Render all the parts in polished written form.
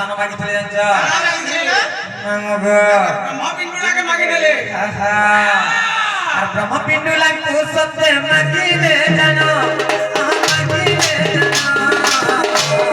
दान मागी चले जा मांगो और ब्रह्म पिंडू लाग तू सत्य मागी ले जानो मागी ले जानो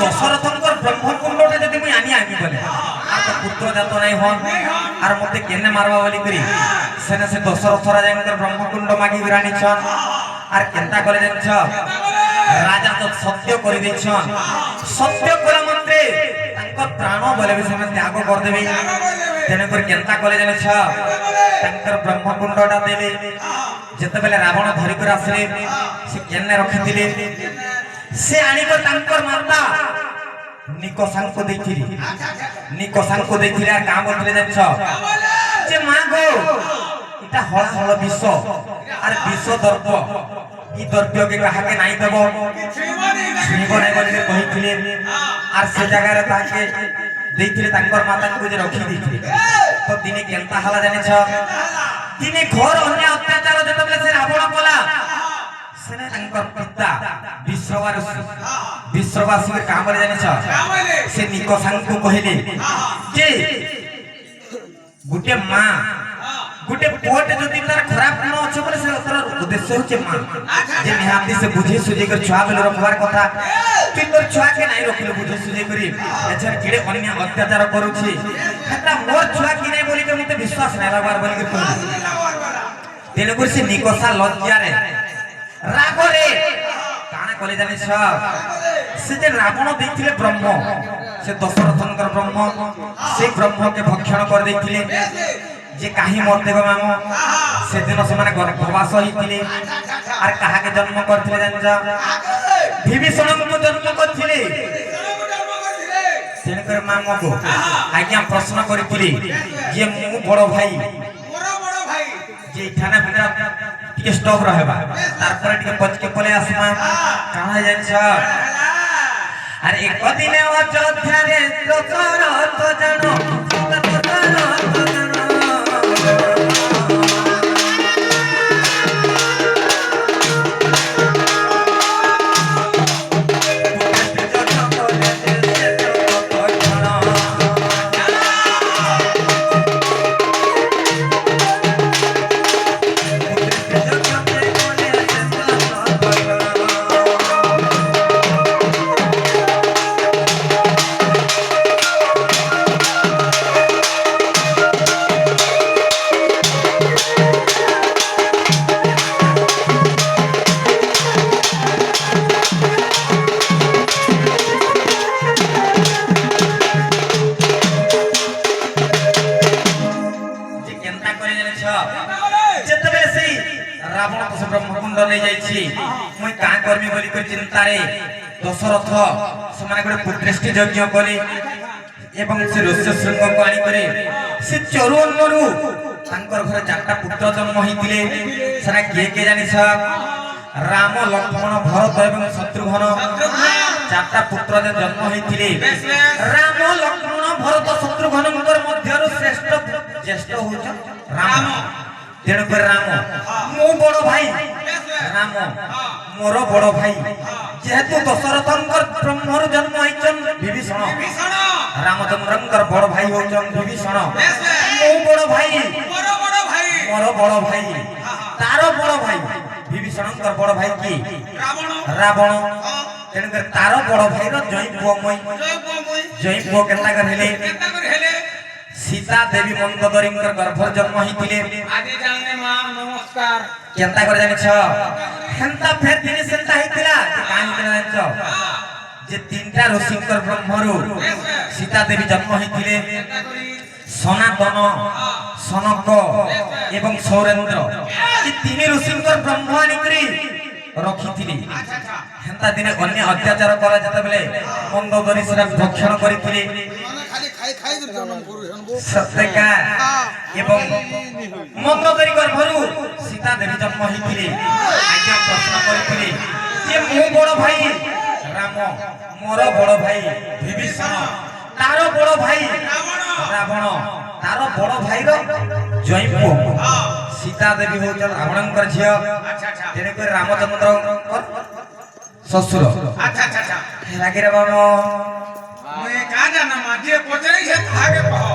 दशरथंकर ब्रह्मकुंडटे जदि मुई आनी आमी बोले आ तो पुत्र जात नाही होन आर मते केने मारबा बोली करी सेने से दशरथ राजांकर ब्रह्मकुंड मागी विराणी छन आर केनता करे जानछ राजा तो सत्य करि दैछन सत्य करा मंत्रे तांको प्राण बोले भी सेने त्याग कर देबे तेने पर केनता करे जानछ तांकर ब्रह्मकुंडटा देले जते बेले रावण धरि कर आसले से केने रखिथिले से आनिकर तांकर माता निकोसांको देखिरी निकोसांको देखिरी आ का बोलथले जानछ जे मां गो इटा हळा हळ विष आर विष दर्प ई दर्प के कहा के नाही देबो छुईबो नाही बोली कहिथिले आर से जगह रे ताके देखिले तांकर माता को जे रखी दिथिले तो दिने केनता हला जानछ दिने घोर अन्य अत्याचार जतबले से रावण कला सेने तांकर पिता विश्ववासी के काम रे जाने छ से निकोसांको कहिले जे गुटे मां गुटे पोट जदि तार खराब न छ बोले से तार उद्देश्य होचे मां जे निहाती से बुझे सुझे कर छुआ बेल रखवार कथा तू तोर छुआ के नाही रखले बुझे सुझे करी एछर किडे अन्य अत्याचार करूछि हता मोर छुआ कि नाही बोली के मते विश्वास नाही लागबार बोली के कहू तेने कुछ निकोसा लज्जा रे राग रे काना कले जाने छ से जे रावण देखिले ब्रह्म से दशरथंकर ब्रह्म से ब्रह्म के भक्षण कर देखिले जे काहे मरते गो मामो से दिन से माने गर्भवास हितिले आर कहा के जन्म करथिले जान जा विभीषण को जन्म करथिले तेन कर मामो को आज्ञा प्रश्न करथिले जे मु बड़ भाई जे थाना बिना टिके स्टॉप रहबा तार पर टिके पच के पले आसमा काना जान छ अरे एक दिन अयोध्या रे दशरथ जानो ब्रह्मकुंड नहीं जाइछि मुई का करमी बोली कर चिंता रे दशरथ समाने गोटे पुत्रेष्टि यज्ञ कले एवं से ऋष्य शृंग को आनी करे से चरुन मरु तांकर घर चारटा पुत्र जन्म होइतिले सना के जानि छ राम लक्ष्मण भरत एवं शत्रुघ्न चारटा पुत्र जन्म होइतिले राम लक्ष्मण भरत शत्रुघ्नकर मध्यरु श्रेष्ठ ज्येष्ठ होछ राम तेणु कर राम मो बड़ भाई राम मोर बड़ भाई जेहेतु दशरथंकर ब्रह्मरु जन्म होइचन विभीषण रामचंद्रंकर बड़ भाई होइचन विभीषण मो बड़ भाई मोर बड़ भाई तारो बड़ भाई विभीषणंकर बड़ भाई की रावण तेणु कर तारो बड़ भाई रो जय पुओ मई जय पुओ केनता कर हेले सीता देवी मंदोदरींकर गर्भर जन्म होइतिले आदि जानने मां नमस्कार केनता कर जानिछ हेंता फेर दिने सेंता होइतिला काहे होइतिला जानिछ जे तीनटा ऋषिंकर ब्रह्मरु सीता देवी जन्म होइतिले सनातन सनक एवं सौरेंद्र ये तीन ऋषिंकर ब्रह्म आनिकरी रखिथिली हेंता दिने अन्य अत्याचार करा जते बेले मंदोदरी सेरा भक्षण करिथिले खाली खाई खाई जन्म पुरुषन बो सत्यका एवं मंदोदरी गर्भरु सीता देवी जन्म होइथिले आज्ञा प्रश्न करिथिले जे मो बड़ भाई राम मोर बड़ भाई विभीषण तारो बड़ भाई रावण तारो बड़ भाई रो जयपु सीता देवी होचल रावणंकर झियो तेने को रामचंद्र ससुर अच्छा अच्छा अच्छा रागिरा बाबा मैं का जाना मा जे पचरै छै थागे कह